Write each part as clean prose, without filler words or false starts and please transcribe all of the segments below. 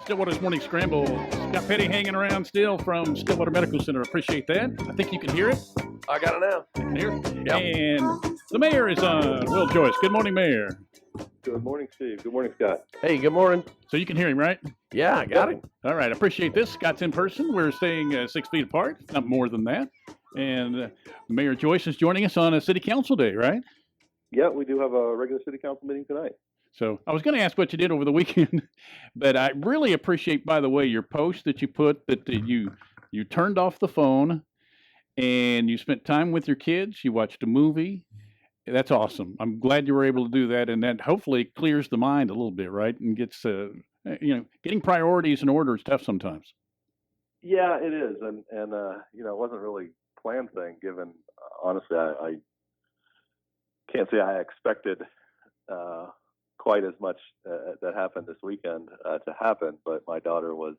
Stillwater's Morning Scramble. Got Petty hanging around still from Stillwater Medical Center. Appreciate that. I think you can hear it. I got it now. You can hear it. Yep. And the mayor is on. Will Joyce. Good morning, Mayor. Good morning, Steve. Good morning, Scott. Hey, good morning. So you can hear him, right? Yeah, I got it. All right. I appreciate this. Scott's in person. We're staying 6 feet apart, not more than that. And Mayor Joyce is joining us on a City Council day, right? Yeah, we do have a regular city council meeting tonight. So I was going to ask what you did over the weekend, but I really appreciate, by the way, your post that you put that you turned off the phone and you spent time with your kids. You watched a movie. That's awesome. I'm glad you were able to do that, and that hopefully clears the mind a little bit, right? And gets getting priorities in order is tough sometimes. Yeah, it is, and it wasn't really a planned thing. Given honestly, I can't say I expected quite as much that happened this weekend to happen, but my daughter was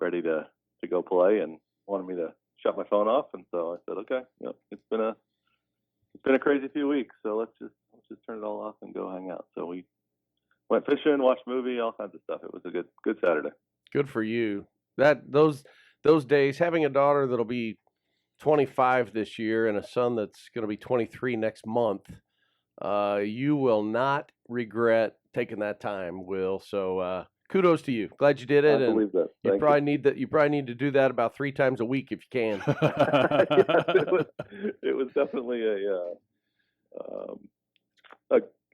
ready to go play and wanted me to shut my phone off, and so I said, okay, it's been a crazy few weeks, so let's just turn it all off and go hang out. So we went fishing, watched a movie, all kinds of stuff. It was a good Saturday. Good for you. Those days, having a daughter that'll be 25 this year and a son that's going to be 23 next month, you will not regret taking that time, Will. So kudos to you. Glad you did it. I believe that. You probably need to do that about 3 times a week if you can. Yes, it was definitely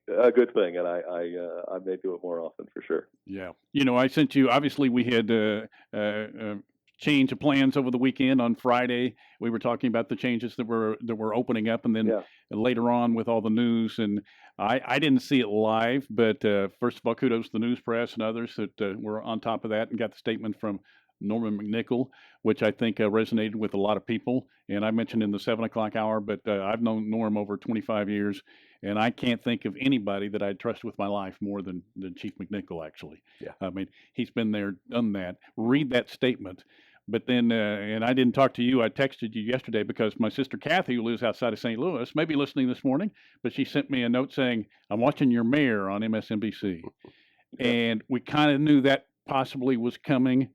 a good thing, and I may do it more often for sure. Yeah, I sent you. Obviously, we had change of plans over the weekend. On Friday, we were talking about the changes that were opening up, and then later on with all the news. And I didn't see it live, but first of all, kudos to the news press and others that were on top of that and got the statement from Norman McNichol, which I think resonated with a lot of people. And I mentioned in the 7 o'clock hour, but I've known Norm over 25 years, and I can't think of anybody that I'd trust with my life more than Chief McNichol, actually. Yeah. I mean, he's been there, done that. Read that statement. But then, and I didn't talk to you, I texted you yesterday because my sister Kathy, who lives outside of St. Louis, may be listening this morning, but she sent me a note saying, I'm watching your mayor on MSNBC. And we kind of knew that possibly was coming,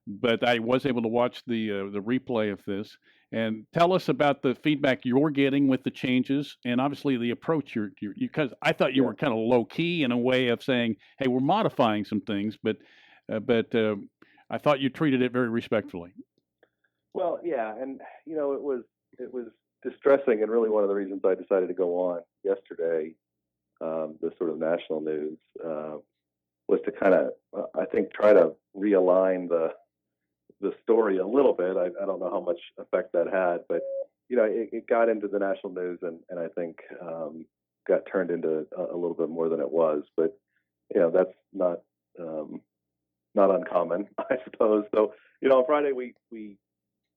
but I was able to watch the replay of this. And tell us about the feedback you're getting with the changes, and obviously the approach because I thought you were kind of low key in a way of saying, hey, we're modifying some things, but I thought you treated it very respectfully. Well, yeah, and it was distressing, and really one of the reasons I decided to go on yesterday, the sort of national news, was to kind of I think try to realign the story a little bit. I don't know how much effect that had, but it got into the national news, and I think got turned into a little bit more than it was. But that's not uncommon, I suppose. So on Friday we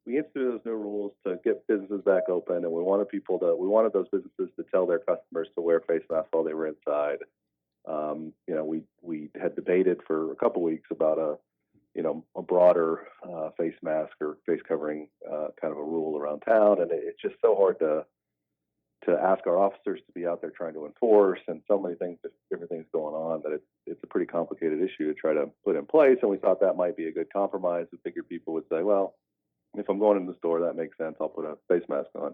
instituted those new rules to get businesses back open, and we wanted those businesses to tell their customers to wear face masks while they were inside. We had debated for a couple weeks about a broader face mask or face covering kind of a rule around town, and it's just so hard to ask our officers to be out there trying to enforce, and so many things, different things going on, that it's a pretty complicated issue to try to put in place. And we thought that might be a good compromise. We figured people would say, well, if I'm going in the store, that makes sense. I'll put a face mask on.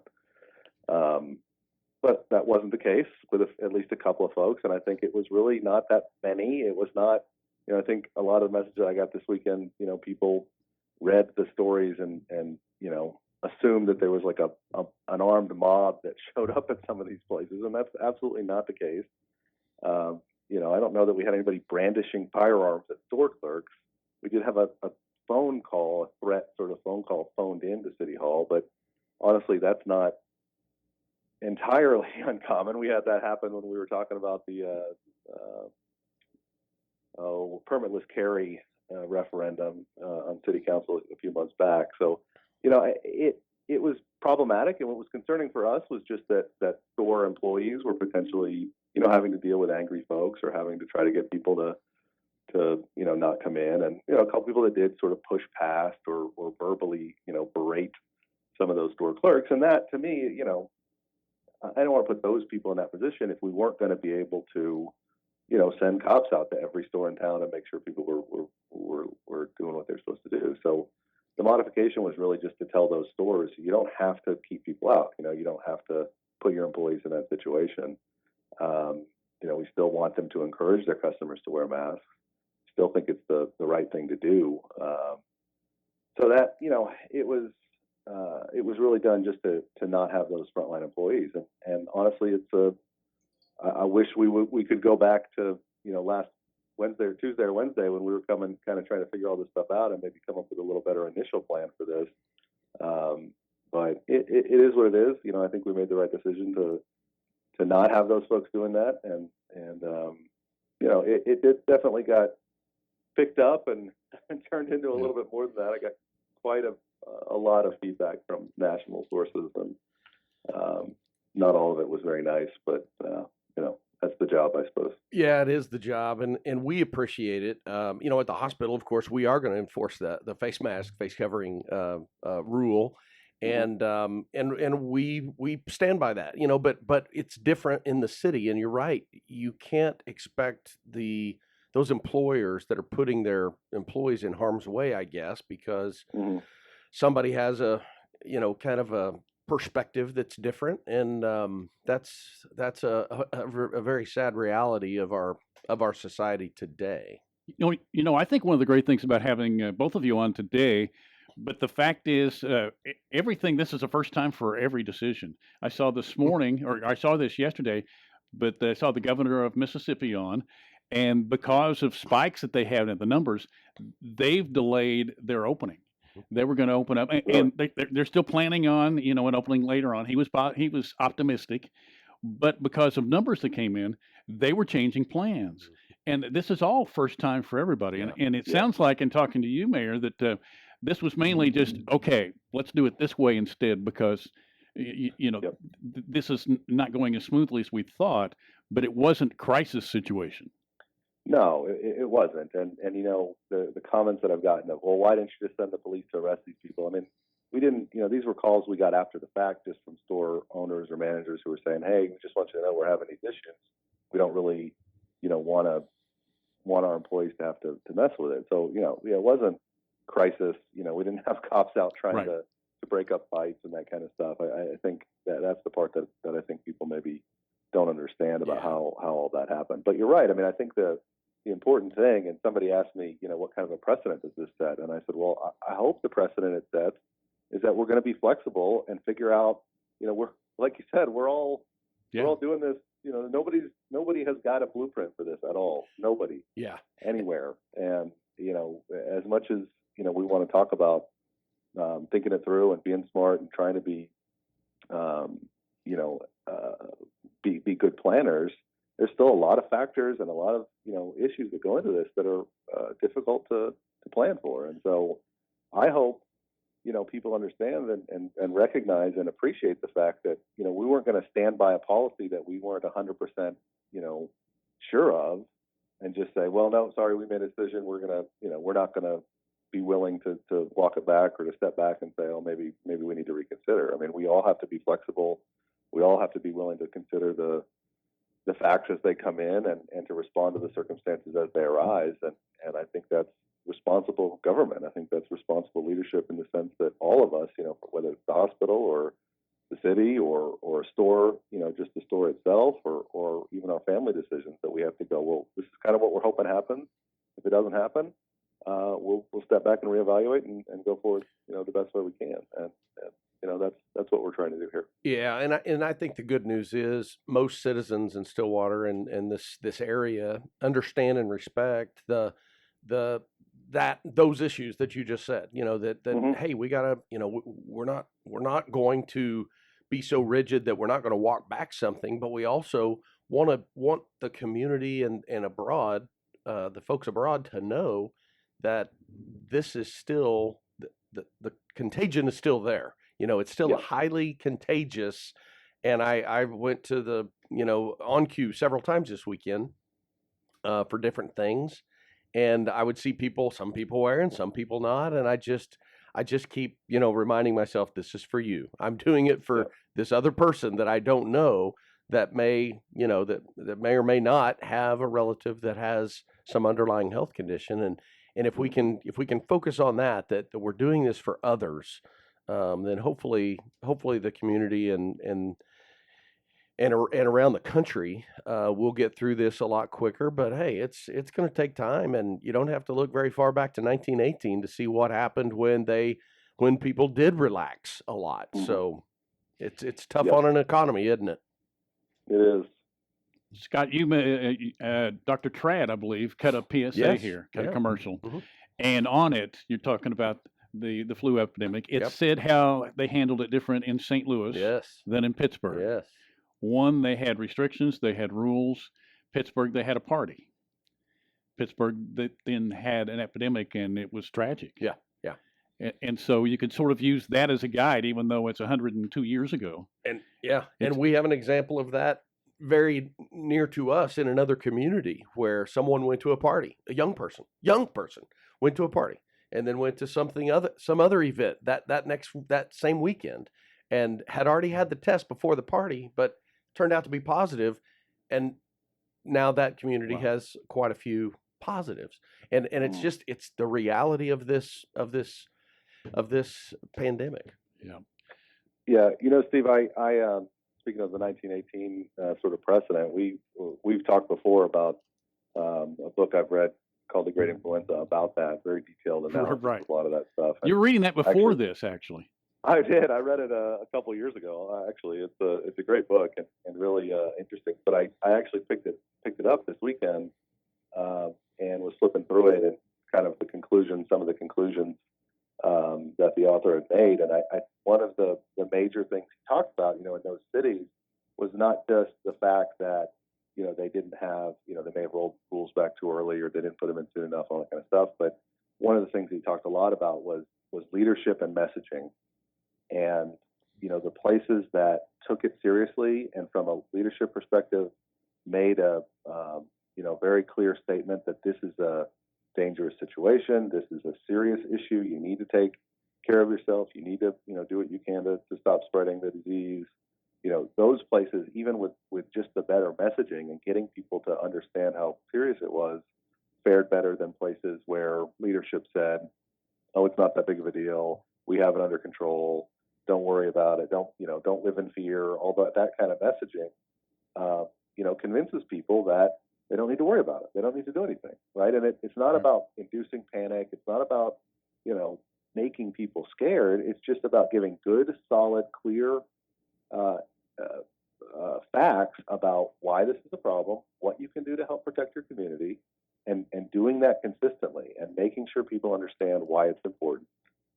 But that wasn't the case with at least a couple of folks, and I think it was really not that many. It was not. I think a lot of the messages I got this weekend, people read the stories and assumed that there was like an armed mob that showed up at some of these places, and that's absolutely not the case. I don't know that we had anybody brandishing firearms at store clerks. We did have a phone call, a threat sort of phone call phoned into City Hall, but honestly, that's not entirely uncommon. We had that happen when we were talking about the permitless carry referendum on City Council a few months back. So, it was problematic, and what was concerning for us was just that store employees were potentially, having to deal with angry folks or having to try to get people to not come in, and a couple people that did sort of push past or verbally berate some of those store clerks, and that to me, I don't want to put those people in that position if we weren't going to be able to send cops out to every store in town and make sure people were to do. So the modification was really just to tell those stores, you don't have to keep people out. You don't have to put your employees in that situation. We still want them to encourage their customers to wear masks. Still think it's the right thing to do. So that, it was really done just to not have those frontline employees. And honestly, I wish we could go back to, last Wednesday or Tuesday or Wednesday when we were coming, kind of trying to figure all this stuff out and maybe come up with a little better initial plan for this. But it is what it is. I think we made the right decision to not have those folks doing that. And it definitely got picked up and turned into a little bit more than that. I got quite a lot of feedback from national sources, and not all of it was very nice, but that's the job, I suppose. Yeah, it is the job, and we appreciate it. At the hospital, of course, we are going to enforce the face mask, face covering rule, and we stand by that. But it's different in the city, and you're right. You can't expect those employers that are putting their employees in harm's way, I guess, because somebody has a kind of a perspective that's different, and that's a very sad reality of our society today. I think one of the great things about having both of you on today, but the fact is, everything. This is the first time for every decision. I saw this morning, or I saw this yesterday, but I saw the governor of Mississippi on, and because of spikes that they have in the numbers, they've delayed their opening. They were going to open up, and they're still planning on, an opening later on. He was optimistic, but because of numbers that came in, they were changing plans. And this is all first time for everybody. And it sounds like, in talking to you, Mayor, that this was mainly just, okay, let's do it this way instead, because this is not going as smoothly as we thought, but it wasn't crisis situation. No, it wasn't. And the comments that I've gotten of, well, why didn't you just send the police to arrest these people? I mean, we didn't, these were calls we got after the fact, just from store owners or managers who were saying, hey, we just want you to know we're having these issues. We don't really, want our employees to have to mess with it. So, it wasn't crisis. We didn't have cops out trying to break up fights and that kind of stuff. I think that's the part that I think people maybe don't understand about how all that happened. But you're right. I mean, I think the important thing, and somebody asked me, what kind of a precedent does this set? And I said, well, I hope the precedent it sets is that we're going to be flexible and figure out, we're, like you said, we're all doing this. Nobody has got a blueprint for this at all. Nobody. Yeah. Anywhere. And as much as we want to talk about thinking it through and being smart and trying to be be good planners, there's still a lot of factors and a lot of issues that go into this that are difficult to plan for. And so I hope people understand and recognize and appreciate the fact that we weren't going to stand by a policy that we weren't 100% sure of and just say, well, no, sorry, we made a decision, we're gonna we're not going to be willing to walk it back or to step back and say, oh, maybe we need to reconsider. I mean, we all have to be flexible. We all have to be willing to consider the facts as they come in and to respond to the circumstances as they arise. And I think that's responsible government. I think that's responsible leadership in the sense that all of us, whether it's the hospital or the city or a store, just the store itself or even our family decisions, that we have to go, well, this is kind of what we're hoping happens. If it doesn't happen, we'll step back and reevaluate and go forward, the best way we can. And that's what we're trying to do here. Yeah, and I think the good news is most citizens in Stillwater and this area understand and respect those issues that you just said. Hey, we gotta, we're not going to be so rigid that we're not going to walk back something, but we also want the community and abroad, the folks abroad, to know that this is still the contagion is still there. It's still highly contagious. And I went to the, on cue several times this weekend for different things. And I would see some people wearing, some people not. And I just keep, reminding myself, this is for you. I'm doing it for this other person that I don't know that may, that may or may not have a relative that has some underlying health condition. And if we can focus on that we're doing this for others, then hopefully the community and around the country we'll get through this a lot quicker. But hey, it's going to take time, and you don't have to look very far back to 1918 to see what happened when people did relax a lot. Mhm. So it's tough Yep. on an economy, isn't it? It is. Scott, Dr. Trad, I believe, cut a PSA Yes. here, cut Yeah. a commercial. Mhm. And on it, you're talking about the flu epidemic. It Yep. said how they handled it different in St. Louis Yes. than in Pittsburgh. Yes. One, they had restrictions, they had rules. Pittsburgh, they had a party. Pittsburgh then had an epidemic, and it was tragic. Yeah. Yeah. And so you could sort of use that as a guide, even though it's 102 years ago. And yeah, and It's- we have an example of that very near to us in another community where someone went to a party, a young person went to a party and then went to some other event that same weekend and had already had the test before the party, but turned out to be positive, and now that community Wow. has quite a few positives. And it's Mm. just it's the reality of this pandemic. Yeah. Yeah, Steve, I speaking of the 1918 sort of precedent, we've talked before about a book I've read called The Great Influenza about that, very detailed analysis Right. of a lot of that stuff. And You're reading that before actually- this, actually. I did. I read it a couple years ago. Actually, it's a great book and really interesting. But I actually picked it up this weekend and was flipping through it and kind of some of the conclusions that the author had made. And one of the major things he talked about, in those cities, was not just the fact that they didn't have, they may have rolled rules back too early or they didn't put them in soon enough, all that kind of stuff. But one of the things he talked a lot about was leadership and messaging. And, the places that took it seriously and from a leadership perspective made a, very clear statement that this is a dangerous situation. This is a serious issue. You need to take care of yourself. You need to, do what you can to stop spreading the disease. Those places, even with just the better messaging and getting people to understand how serious it was, fared better than places where leadership said, "Oh, it's not that big of a deal. We have it under control. Don't worry about it. Don't live in fear." All that kind of messaging, convinces people that they don't need to worry about it. They don't need to do anything, right? And it's not about inducing panic. It's not about, making people scared. It's just about giving good, solid, clear facts about why this is a problem, what you can do to help protect your community, and doing that consistently and making sure people understand why it's important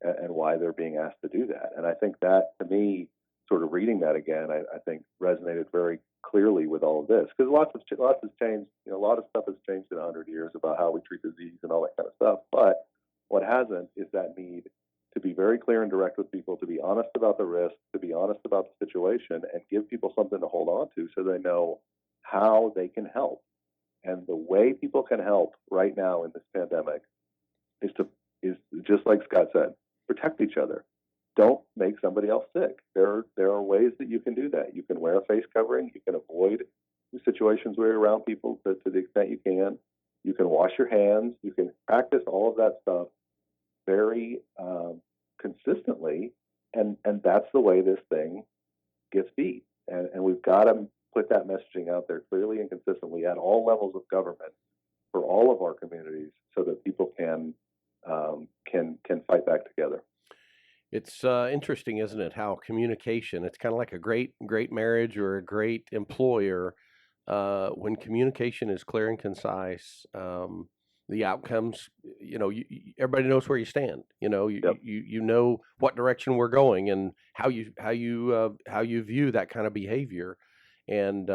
and why they're being asked to do that. And I think that, to me, sort of reading that again, I think resonated very clearly with all of this, because lots has changed. A lot of stuff has changed in 100 years about how we treat disease and all that kind of stuff. But what hasn't is that need to be very clear and direct with people, to be honest about the risk, to be honest about the situation, and give people something to hold on to so they know how they can help. And the way people can help right now in this pandemic is just like Scott said, protect each other. Don't make somebody else sick. There are ways that you can do that. You can wear a face covering. You can avoid situations where you're around people to the extent you can. You can wash your hands. You can practice all of that stuff very consistently, and that's the way this thing gets beat. And we've got to put that messaging out there clearly and consistently at all levels of government for all of our communities, so that people can fight back together. It's interesting, isn't it? How communication, it's kind of like a great marriage or a great employer. When communication is clear and concise, the outcomes, everybody knows where you stand. Yep. You know what direction we're going and how you view that kind of behavior. And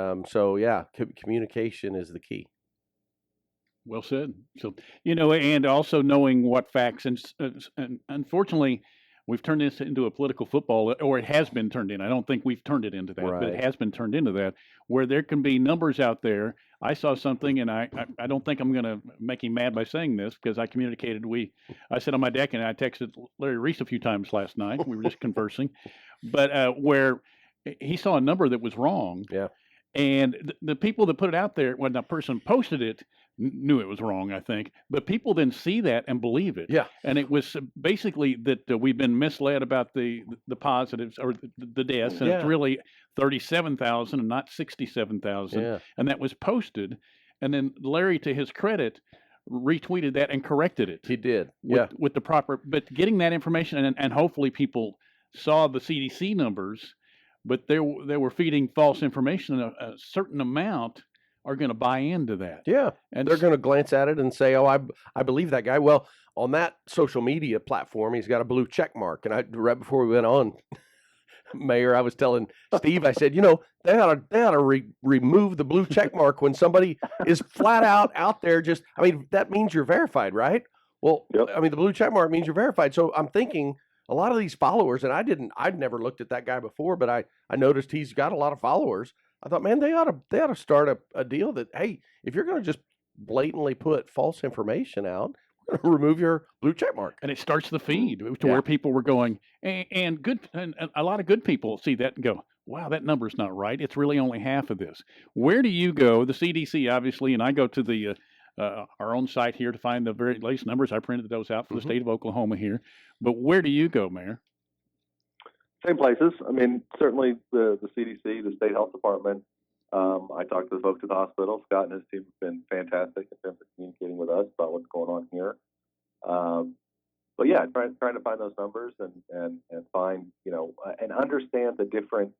communication is the key. Well said. So, and also knowing what facts, and unfortunately, we've turned this into a political football, or it has been turned in. I don't think we've turned it into that, but it Right. has been turned into that, where there can be numbers out there. I saw something, and I don't think I'm going to make him mad by saying this, because I communicated. I sat on my deck and I texted Larry Reese a few times last night. We were just conversing, but where he saw a number that was wrong. Yeah. And the people that put it out there, when the person posted it, knew it was wrong, I think. But people then see that and believe it. Yeah. And it was basically that we've been misled about the positives or the deaths, and it's Yeah. really 37,000 and not 67,000. Yeah. And that was posted. And then Larry, to his credit, retweeted that and corrected it He did. with the proper. But getting that information, and hopefully people saw the CDC numbers, but they were feeding false information. A certain amount are going to buy into that. Yeah. And They're going to glance at it and say, "Oh, I believe that guy." Well, on that social media platform, he's got a blue check mark. And right before we went on, Mayor, I was telling Steve, I said, they ought to remove the blue check mark when somebody is flat out there. That means you're verified, right? Well, Yep. the blue check mark means you're verified. So I'm thinking a lot of these followers, and I'd never looked at that guy before, but I noticed he's got a lot of followers. I thought, man, they ought to start a deal that, hey, if you're going to just blatantly put false information out, we're going to remove your blue check mark. And it starts the feed to where people were going, and a lot of good people see that and go, wow, that number's not right. It's really only half of this. Where do you go? The CDC, obviously, and I go to the our own site here to find the very latest numbers. I printed those out for the state of Oklahoma here. But where do you go, Mayor? Same places. Certainly the CDC, the State Health Department. I talked to the folks at the hospital. Scott and his team have been fantastic in terms of communicating with us about what's going on here. But yeah, trying to find those numbers and find, and understand the different,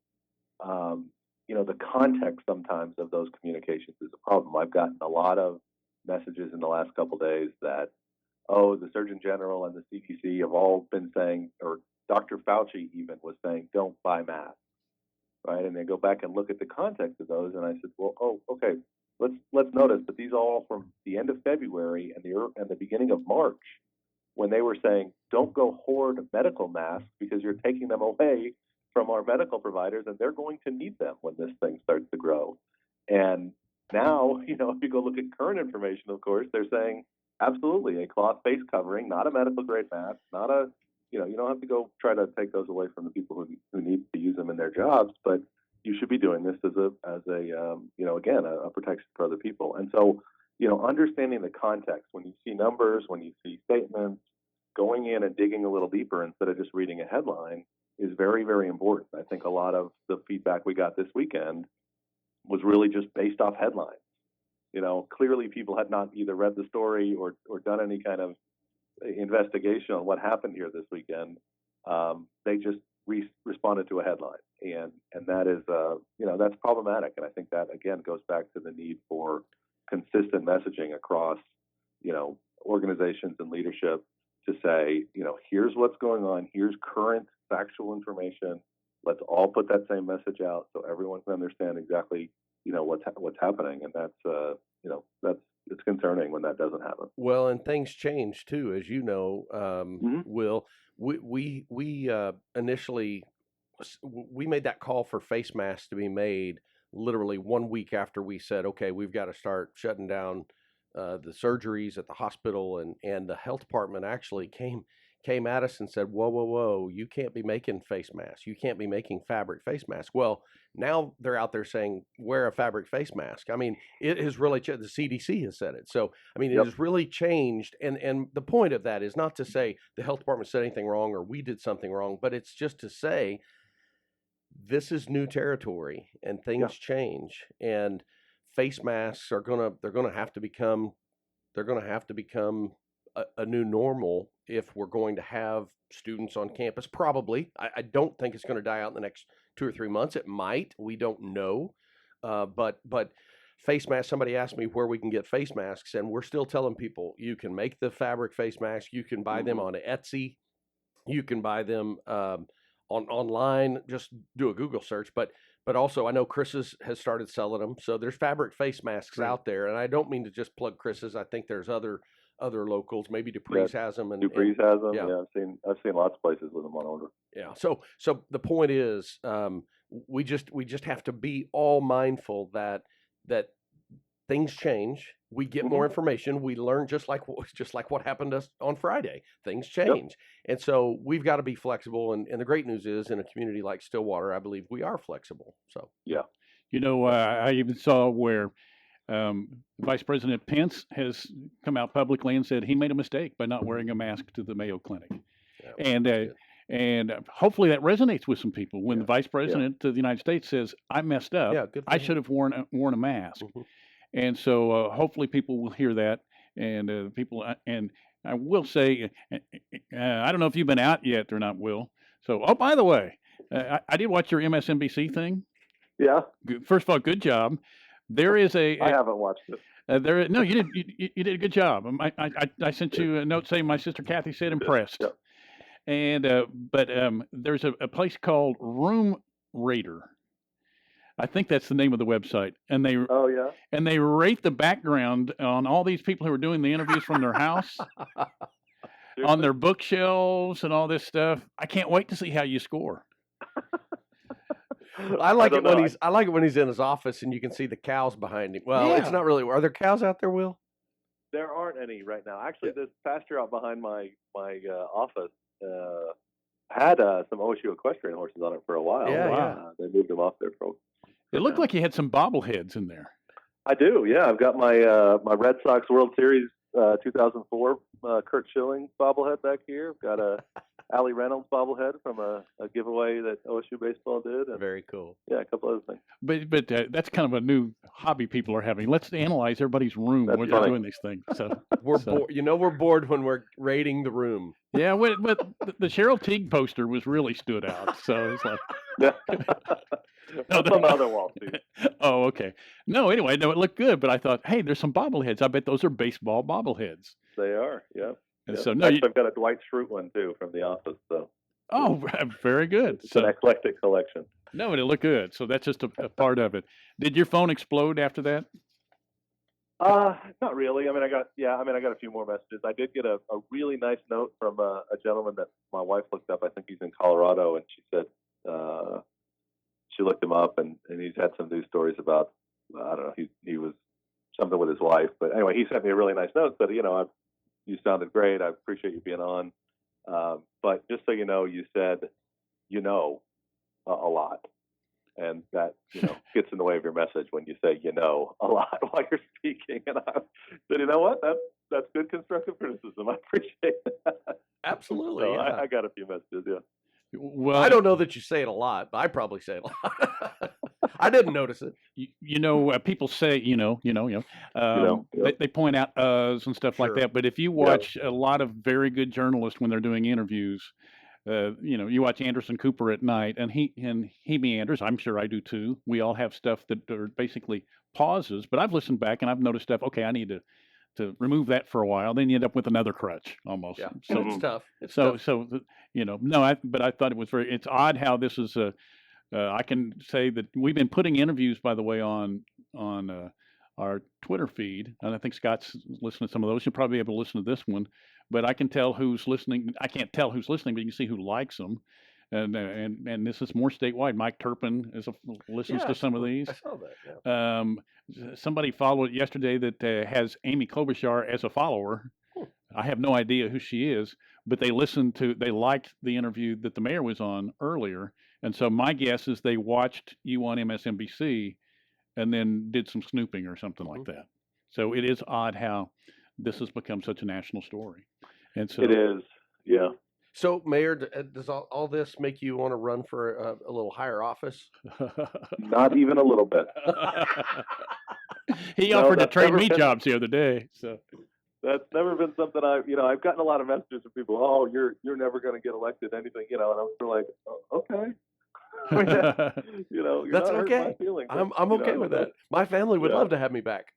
the context sometimes of those communications is a problem. I've gotten a lot of messages in the last couple of days that, the Surgeon General and the CDC have all been saying, or Dr. Fauci even was saying, don't buy masks, right? And they go back and look at the context of those, and I said, well, okay, let's notice that these are all from the end of February and the beginning of March, when they were saying, don't go hoard medical masks because you're taking them away from our medical providers, and they're going to need them when this thing starts to grow. And now, if you go look at current information, of course, they're saying, absolutely, a cloth face covering, not a medical grade mask, not a, you don't have to go try to take those away from the people who need to use them in their jobs, but you should be doing this as a protection for other people. And so, understanding the context, when you see numbers, when you see statements, going in and digging a little deeper instead of just reading a headline is very, very important. I think a lot of the feedback we got this weekend was really just based off headlines. Clearly people had not either read the story or done any kind of investigation on what happened here this weekend. They just responded to a headline, and that is that's problematic. And I think that again goes back to the need for consistent messaging across organizations and leadership to say, here's what's going on, here's current factual information. Let's all put that same message out so everyone can understand exactly what's happening, and it's concerning when that doesn't happen. Well, and things change too, as you know, Will. We initially we made that call for face masks to be made literally 1 week after we said, okay, we've got to start shutting down the surgeries at the hospital, and the health department actually came at us and said, whoa, you can't be making face masks. You can't be making fabric face masks. Well, now they're out there saying, wear a fabric face mask. It has really changed. The CDC has said it. So, it has really changed. And the point of that is not to say the health department said anything wrong or we did something wrong, but it's just to say this is new territory and things change, and face masks are they're gonna have to become a new normal if we're going to have students on campus. Probably. I don't think it's going to die out in the next 2 or 3 months. It might. We don't know. But face masks, somebody asked me where we can get face masks, and we're still telling people you can make the fabric face masks. You can buy them on Etsy. You can buy them online. Just do a Google search. But also, I know Chris's has started selling them. So there's fabric face masks out there. And I don't mean to just plug Chris's. I think there's other locals. Maybe Dupree's has them. Dupree's has them. Yeah, I've seen lots of places with them on order. Yeah. So the point is, we just have to be all mindful that things change. We get more information. We learn just like what happened to us on Friday. Things change, and so we've got to be flexible. And the great news is, in a community like Stillwater, I believe we are flexible. So yeah. I even saw where Vice President Pence has come out publicly and said he made a mistake by not wearing a mask to the Mayo Clinic. Yeah, And that's good. and hopefully that resonates with some people when the Yeah. Vice President of the United States says, "I messed up. Yeah, good for I him. should have worn a mask." Mhm. And so hopefully people will hear that, and and I will say, I don't know if you've been out yet or not, Will. So, oh, by the way, I did watch your MSNBC thing. Yeah, First of all, good job. There is I haven't watched it. no, you did. You did a good job. I sent you a note saying my sister Kathy said impressed. Yep. And but there's a place called Room Raider. I think that's the name of the website, and Oh yeah. they rate the background on all these people who are doing the interviews from their house, on their bookshelves, and all this stuff. I can't wait to see how you score. I like don't it when know. I like it when he's in his office and you can see the cows behind him. Well, it's Yeah. not really. Are there cows out there, Will? There aren't any right now. Actually, this pasture out behind my office had some OSU equestrian horses on it for a while. Yeah, Wow. They moved them off there for It looked now. like you had some bobbleheads in there. I do. Yeah, I've got my my Red Sox World Series 2004 Kurt Schilling bobblehead back here. I've got a Allie Reynolds bobblehead from a giveaway that OSU baseball did, and Very cool. yeah, a couple other things. But that's kind of a new hobby people are having. Let's analyze everybody's room That's when they're funny. doing these things. So We're So- bored. We're bored when we're raiding the room. yeah, but the Cheryl Teague poster was really stood out. So it's like, Yeah. No, That's on the other wall, Steve. oh, okay. No, anyway, no, it looked good, but I thought, hey, there's some bobbleheads. I bet those are baseball bobbleheads. They are. Yeah. And Yeah. so no, Actually, I've got a Dwight Schrute one too from The Office. So oh, very good. it's an So eclectic collection. no, it looked good. So that's just a part of it. Did your phone explode after that? Not really. I mean, I got a few more messages. I did get a really nice note from a gentleman that my wife looked up. I think he's in Colorado, and she said she looked him up, and he's had some news stories about I don't know. He was something with his wife, but anyway, he sent me a really nice note. Said, you sounded great. I appreciate you being on, but just so you know, you said a lot. And that gets in the way of your message when you say a lot while you're speaking. And I said, you know what? That's good constructive criticism. I appreciate that. Absolutely. So Yeah. I got a few messages. Yeah. Well, I don't know that you say it a lot, but I probably say it a lot. I didn't notice it. People say, Yep. they point out uhs and stuff like Sure. that. But if you watch a lot of very good journalists when they're doing interviews, you watch Anderson Cooper at night, and he meanders. I'm sure I do too. We all have stuff that are basically pauses. But I've listened back and I've noticed stuff. Okay, I need to remove that for a while. Then you end up with another crutch almost. Yeah. So It's tough. It's so tough. but I thought it was it's odd how this is I can say that we've been putting interviews, by the way, on our Twitter feed, and I think Scott's listening to some of those. You'll probably be able to listen to this one, but I can tell who's listening. I can't tell who's listening, but you can see who likes them. And this is more statewide. Mike Turpin listens Yeah, to some of these. I saw that. Yeah. Somebody followed yesterday that has Amy Klobuchar as a follower. I have no idea who she is, but they liked the interview that the mayor was on earlier. And so my guess is they watched you on MSNBC and then did some snooping or something like that. So it is odd how this has become such a national story. And so It is. Yeah. So, Mayor, does all this make you want to run for a little higher office? Not even a little bit. He No, offered to that's train never me been- jobs the other day. So That's never been something I've gotten a lot of messages from people. Oh, you're never going to get elected, anything, and I'm sort of like, oh, okay. I mean, you're That's not hurting okay. my feelings. I'm okay with that. My family would Yeah. love to have me back.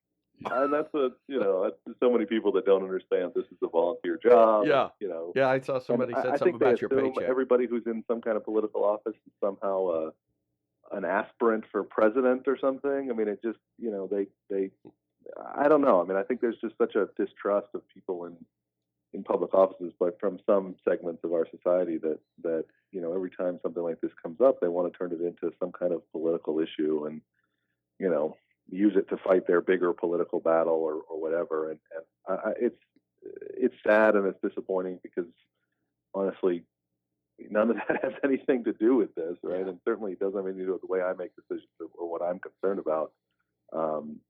And that's that's so many people that don't understand this is a volunteer job. Yeah. and, Yeah, I saw somebody and said I something think they about your assume paycheck. everybody who's in some kind of political office is somehow an aspirant for president or something. I mean, it just they I don't know. I mean, I think there's just such a distrust of people in public offices, but from some segments of our society that every time something like this comes up, they want to turn it into some kind of political issue and use it to fight their bigger political battle or whatever. And it's sad and it's disappointing because honestly, none of that has anything to do with this, right? And certainly it doesn't have anything to do with the way I make decisions or what I'm concerned about. I'm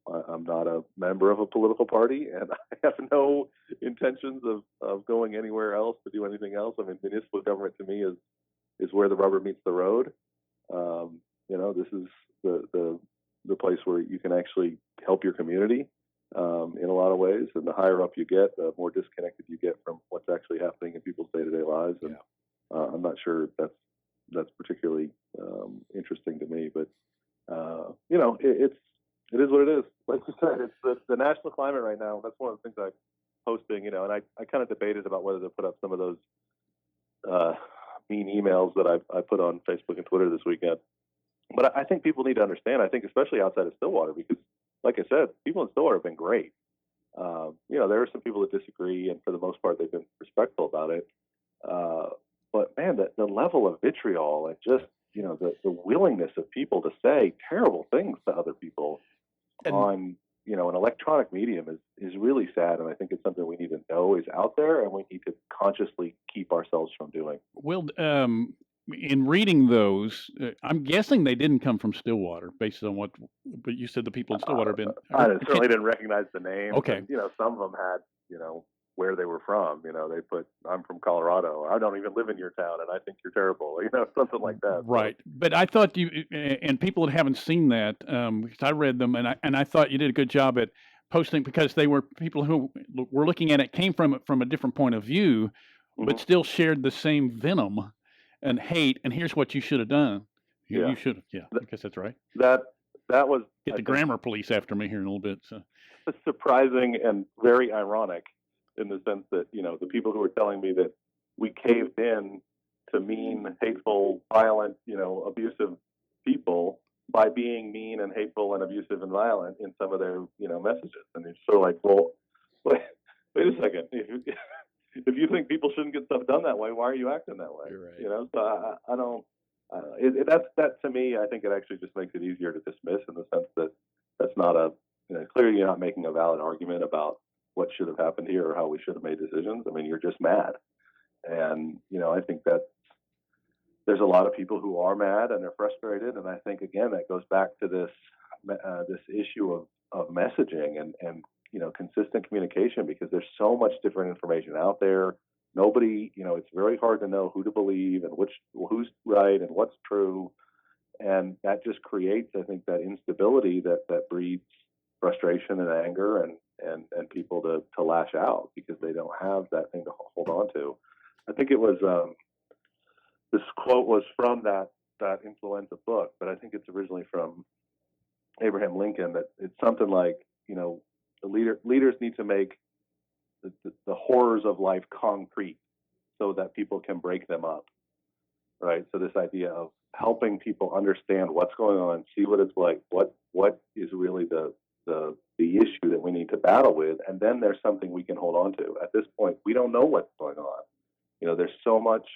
not a member of a political party, and I have no intentions of going anywhere else to do anything else. I mean, municipal government to me is where the rubber meets the road. This is the place where you can actually help your community in a lot of ways. And the higher up you get, the more disconnected you get from what's actually happening in people's day-to-day lives. And I'm not sure that's particularly interesting to me, but it is what it is. Like you said, it's the national climate right now. That's one of the things I'm posting, and I kind of debated about whether to put up some of those mean emails that I put on Facebook and Twitter this weekend. But I think people need to understand, I think especially outside of Stillwater, because like I said, people in Stillwater have been great. There are some people that disagree, and for the most part, they've been respectful about it. But man, the level of vitriol and just, the willingness of people to say terrible things to other people on, an electronic medium is really sad. And I think it's something we need to know is out there, and we need to consciously keep ourselves from doing. Well, in reading those, I'm guessing they didn't come from Stillwater, based on but you said the people in Stillwater have been. I certainly didn't recognize the name. Okay. And, some of them had, where they were from. They put, I'm from Colorado. I don't even live in your town, and I think you're terrible. Something like that. Right. But I thought and people that haven't seen that, because I read them, and I thought you did a good job at posting, because they were people who were looking at it, came from it from a different point of view, but still shared the same venom and hate. And here's what you should have done. You should have. Yeah, I guess that's right. That was get the grammar police after me here in a little bit. So it's surprising and very ironic, in the sense that, the people who were telling me that we caved in to mean, hateful, violent, abusive people by being mean and hateful and abusive and violent in some of their, messages. And it's sort of like, well, wait a second. If you think people shouldn't get stuff done that way, why are you acting that way? You're right. So I don't. That to me, I think it actually just makes it easier to dismiss, in the sense that that's not clearly you're not making a valid argument about what should have happened here or how we should have made decisions. I mean, you're just mad. And, I think that there's a lot of people who are mad and they're frustrated. And I think, again, that goes back to this issue of messaging and consistent communication, because there's so much different information out there. Nobody, it's very hard to know who to believe and who's right and what's true. And that just creates, I think, that instability that breeds frustration and anger and people to lash out, because they don't have that thing to hold on to. I think it was this quote was from that influenza book, but I think it's originally from Abraham Lincoln. That it's something like, the leaders need to make the horrors of life concrete so that people can break them up, right? So this idea of helping people understand what's going on, see what it's like, what is really the issue that we need to battle with, and then there's something we can hold on to. At this point, we don't know what's going on. There's so much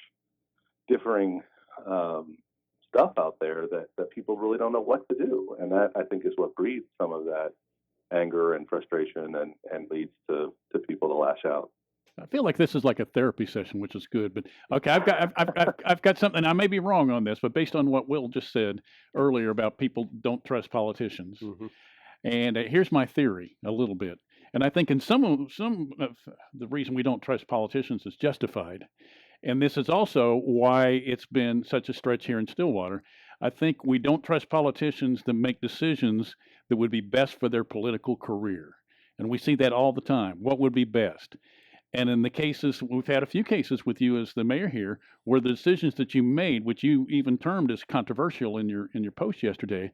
differing stuff out there that people really don't know what to do, and that, I think, is what breeds some of that anger and frustration and leads to people to lash out. I feel like this is like a therapy session, which is good. But okay, I've got something. I may be wrong on this, but based on what Will just said earlier about people don't trust politicians, and here's my theory a little bit. And I think in some of the reason we don't trust politicians is justified, and this is also why it's been such a stretch here in Stillwater. I think we don't trust politicians that make decisions that would be best for their political career, and we see that all the time. What would be best? And in the cases, we've had a few cases with you as the mayor here, where the decisions that you made, which you even termed as controversial in your post yesterday,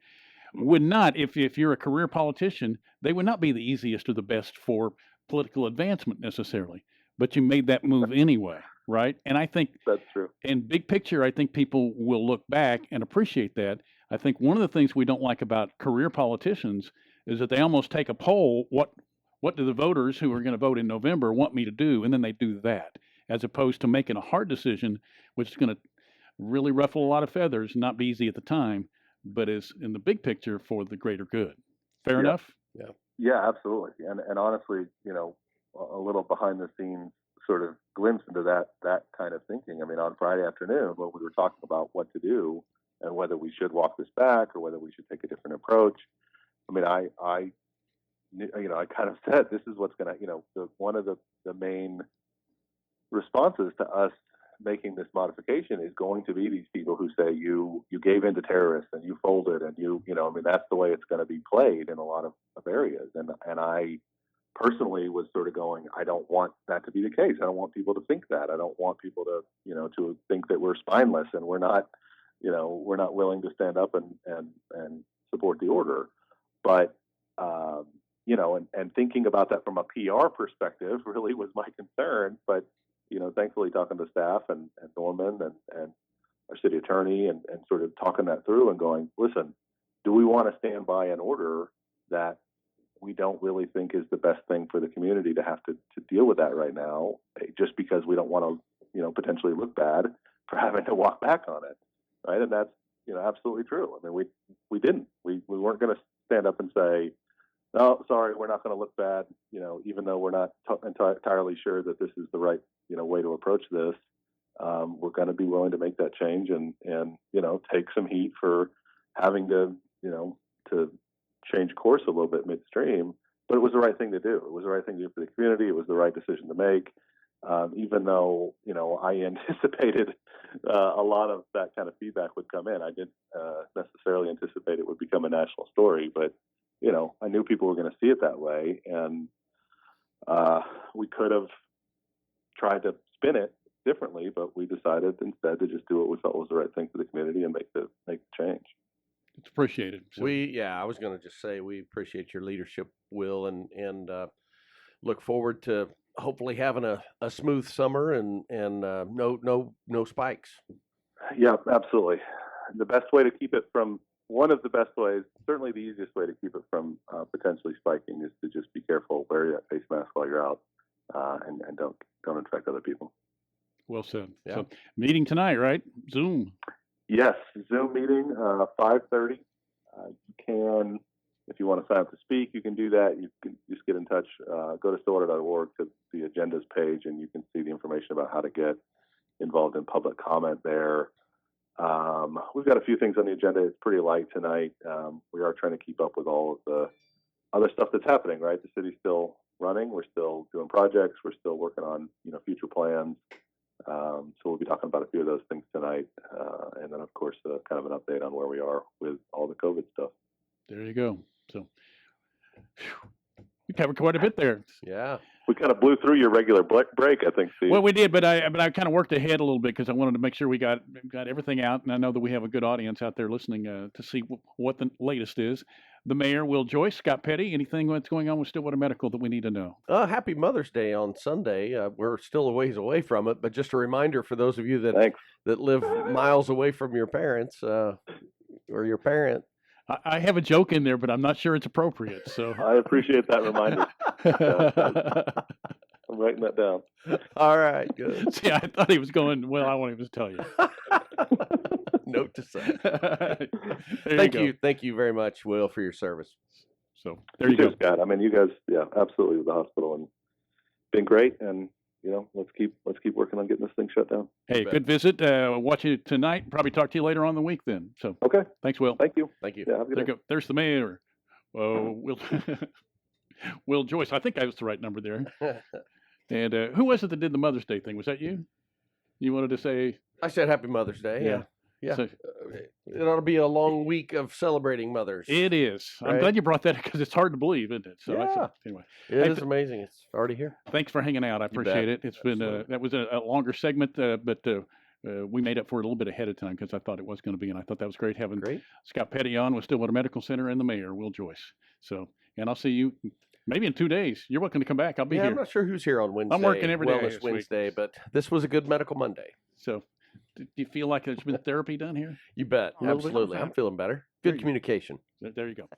would not, if you're a career politician, they would not be the easiest or the best for political advancement necessarily. But you made that move anyway, right? And I think that's true. In big picture, I think people will look back and appreciate that. I think one of the things we don't like about career politicians is that they almost take a poll, what do the voters who are going to vote in November want me to do? And then they do that, as opposed to making a hard decision, which is going to really ruffle a lot of feathers, not be easy at the time, but is in the big picture for the greater good. Fair enough? Yeah, absolutely. And honestly, a little behind the scenes sort of glimpse into that kind of thinking. I mean, on Friday afternoon, when we were talking about what to do, and whether we should walk this back or whether we should take a different approach. I mean, I kind of said this is what's going to, one of the main responses to us making this modification is going to be these people who say you gave in to terrorists and you folded and I mean, that's the way it's going to be played in a lot of areas. And I personally was sort of going, I don't want that to be the case. I don't want people to think that. I don't want people to, to think that we're spineless and we're not willing to stand up and support the order. But, and thinking about that from a PR perspective really was my concern. But, thankfully talking to staff and Norman and our city attorney and sort of talking that through and going, listen, do we want to stand by an order that we don't really think is the best thing for the community to have to deal with that right now, just because we don't want to, potentially look bad for having to walk back on it, right? And that's, absolutely true. I mean, we didn't. We weren't going to stand up and say, no, sorry, we're not going to look bad, even though we're not entirely sure that this is the right, way to approach this. We're going to be willing to make that change and take some heat for having to, to change course a little bit midstream. But it was the right thing to do. It was the right thing to do for the community. It was the right decision to make. Even though, I anticipated a lot of that kind of feedback would come in. I didn't necessarily anticipate it would become a national story, but, I knew people were going to see it that way. And we could have tried to spin it differently, but we decided instead to just do what we felt was the right thing for the community and make the change. It's appreciated. So. I was going to just say we appreciate your leadership, Will, and look forward to hopefully having a smooth summer and no spikes. Yeah, absolutely. The best way to keep it from, one of the best ways, certainly the easiest way to keep it from potentially spiking is to just be careful, wear that face mask while you're out, and don't infect other people. Well said. Yeah. So meeting tonight, right? Zoom. Yes, Zoom meeting, 5:30. You can, if you want to sign up to speak, you can do that. You can just get in touch. Go to stillwater.org to the agendas page, and you can see the information about how to get involved in public comment there. We've got a few things on the agenda. It's pretty light tonight. We are trying to keep up with all of the other stuff that's happening, right? The city's still running. We're still doing projects. We're still working on, future plans. So we'll be talking about a few of those things tonight. And then, of course, kind of an update on where we are with all the COVID stuff. There you go. So we covered quite a bit there. Yeah. We kind of blew through your regular break, I think, Steve. Well, we did, but I kind of worked ahead a little bit because I wanted to make sure we got everything out, and I know that we have a good audience out there listening to see what the latest is. The mayor, Will Joyce, Scott Petty, anything that's going on with Stillwater Medical that we need to know? Happy Mother's Day on Sunday. We're still a ways away from it, but just a reminder for those of you that live miles away from your parents or your parent. I have a joke in there, but I'm not sure it's appropriate. So I appreciate that reminder. I'm writing that down. All right, good. See, I thought he was going, well, I won't even tell you. Note to self. Thank you very much, Will, for your service. So there you go, Scott. I mean, you guys, yeah, absolutely, with the hospital and been great. And let's keep working on getting this thing shut down. Hey, good visit. Watch you tonight. Probably talk to you later on in the week then. So okay, thanks, Will. Thank you. Yeah, have a good day. There's the mayor. Will Joyce. I think that was the right number there. And who was it that did the Mother's Day thing? Was that you? You wanted to say? I said Happy Mother's Day. Yeah. So, it ought to be a long week of celebrating mothers. It is. Right? I'm glad you brought that because it's hard to believe, isn't it? So anyway, it is amazing. It's already here. Thanks for hanging out. I appreciate it. It's been that was a longer segment, but we made up for it a little bit ahead of time because I thought it was going to be, and I thought that was great having Scott Petty on with Stillwater Medical Center and the mayor, Will Joyce. So, and I'll see you maybe in 2 days. You're welcome to come back. I'll be here. I'm not sure who's here on Wednesday. I'm working every day. Wellness Wednesday, but this was a good Medical Monday. So, do you feel like there's been therapy done here? You bet. Absolutely. I'm feeling better. Good communication. There you go.